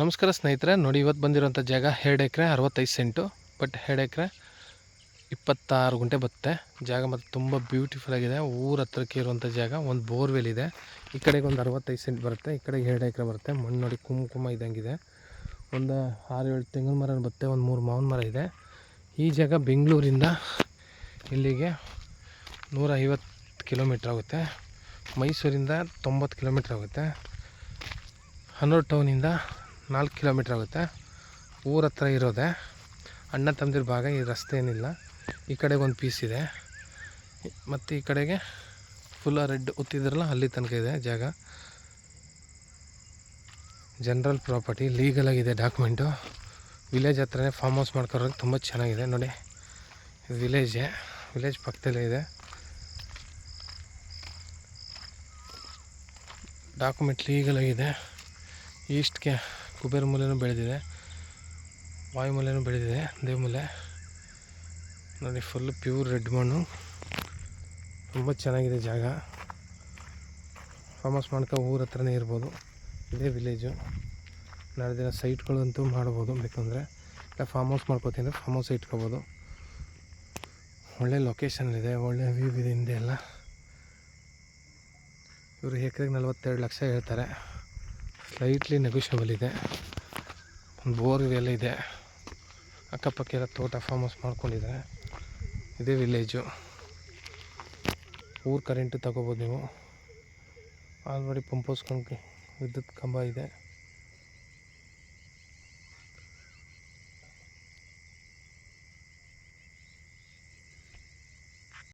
ನಮಸ್ಕಾರ ಸ್ನೇಹಿತರೆ, ನೋಡಿ ಇವತ್ತು ಬಂದಿರೋಂಥ ಜಾಗ 2 ಎಕರೆ 65 ಸೆಂಟು. ಬಟ್ 2 ಎಕರೆ 26 ಗುಂಟೆ ಬರುತ್ತೆ ಜಾಗ. ಮತ್ತು ತುಂಬ ಬ್ಯೂಟಿಫುಲ್ ಆಗಿದೆ. ಊರ ಹತ್ರಕ್ಕೆ ಇರುವಂಥ ಜಾಗ. ಒಂದು ಬೋರ್ವೆಲ್ ಇದೆ. ಈ ಕಡೆಗೆ ಒಂದು 65 ಸೆಂಟ್ ಬರುತ್ತೆ, ಈ ಕಡೆಗೆ 2 ಎಕರೆ ಬರುತ್ತೆ. ಮಣ್ಣು ನೋಡಿ ಕುಂಕುಮ ಇದ್ದಂಗಿದೆ. ಒಂದು 6-7 ತೆಂಗಿನ ಮರ ಬರುತ್ತೆ, ಒಂದು 3 ಮಾವಿನ ಮರ ಇದೆ. ಈ ಜಾಗ ಬೆಂಗಳೂರಿಂದ ಇಲ್ಲಿಗೆ 150 ಕಿಲೋಮೀಟ್ರ್ ಆಗುತ್ತೆ. ಮೈಸೂರಿಂದ 90 ಕಿಲೋಮೀಟ್ರ್ ಆಗುತ್ತೆ. ಹನ್ನೂರು ಟೌನಿಂದ 4 ಕಿಲೋಮೀಟ್ರ್ ಆಗುತ್ತೆ. ಊರ ಹತ್ರ ಇರೋದೆ. ಅಣ್ಣ ತಮ್ಮದಿರ ಭಾಗ. ಈ ರಸ್ತೆ ಏನಿಲ್ಲ. ಈ ಕಡೆಗೆ ಒಂದು ಪೀಸ್ ಇದೆ, ಮತ್ತು ಈ ಕಡೆಗೆ ಫುಲ್ಲ ರೆಡ್ ಉತ್ತಿದ್ರಲ್ಲ ಅಲ್ಲಿ ತನಕ ಇದೆ ಜಾಗ. ಜನರಲ್ ಪ್ರಾಪರ್ಟಿ, ಲೀಗಲಾಗಿದೆ ಡಾಕ್ಯುಮೆಂಟು. ವಿಲೇಜ್ ಹತ್ರನೇ ಫಾರ್ಮ್ ಹೌಸ್ ಮಾಡ್ಕೊಳೋದು ತುಂಬ ಚೆನ್ನಾಗಿದೆ. ನೋಡಿ ವಿಲೇಜ್ ಪಕ್ಕದಲ್ಲೇ ಇದೆ. ಡಾಕ್ಯುಮೆಂಟ್ ಲೀಗಲಾಗಿದೆ. ಈಸ್ಟ್ಗೆ ಕುಬೇರ ಮೂಲೆಯೂ ಬೆಳೆದಿದೆ, ವಾಯುಮೂಲೆಯೂ ಬೆಳೆದಿದೆ, ದೇವಮೂಲೆ ನೋಡಿ. ಫುಲ್ ಪ್ಯೂರ್ ರೆಡ್ ಮಣ್ಣು, ತುಂಬ ಚೆನ್ನಾಗಿದೆ ಜಾಗ. ಫಾರ್ಮ್ ಹೌಸ್ ಮಾಡ್ಕೊ ಊರ ಹತ್ರನೇ ಇರ್ಬೋದು. ಇದೇ ವಿಲೇಜು. ನಾಳೆ ದಿನ ಸೈಟ್ಗಳಂತೂ ಮಾಡ್ಬೋದು ಬೇಕಂದರೆ. ಇಲ್ಲ ಫಾರ್ಮ್ ಹೌಸ್ ಮಾಡ್ಕೋತೀನಿ ಅಂದರೆ ಫಾರ್ಮ್ ಹೌಸ್ ಇಟ್ಕೋಬೋದು. ಒಳ್ಳೆ ಲೊಕೇಶನಲ್ಲಿದೆ, ಒಳ್ಳೆ ವ್ಯೂ ಇದೆ ಹಿಂದೆ ಎಲ್ಲ. ಇವರು ಎಕರೆಗೆ 42 ಲಕ್ಷ ಹೇಳ್ತಾರೆ. ಸ್ಲೈಟ್ಲಿ ನೆಗೋಷಿಯಬಲ್ ಇದೆ. ಒಂದು ಬೋರ್ವೆಲ್ ಇದೆ. ಅಕ್ಕಪಕ್ಕ ಎಲ್ಲ ತೋಟ, ಫಾರ್ಮ್ ಹೌಸ್ ಮಾಡ್ಕೊಂಡಿದ್ದಾರೆ. ಇದೇ ವಿಲೇಜು. ಊರು ಕರೆಂಟು ತಗೋಬೋದು ನೀವು. ಆಲ್ರೆಡಿ ಪಂಪ್ ಹೌಸ್ ವಿದ್ಯುತ್ ಕಂಬ ಇದೆ.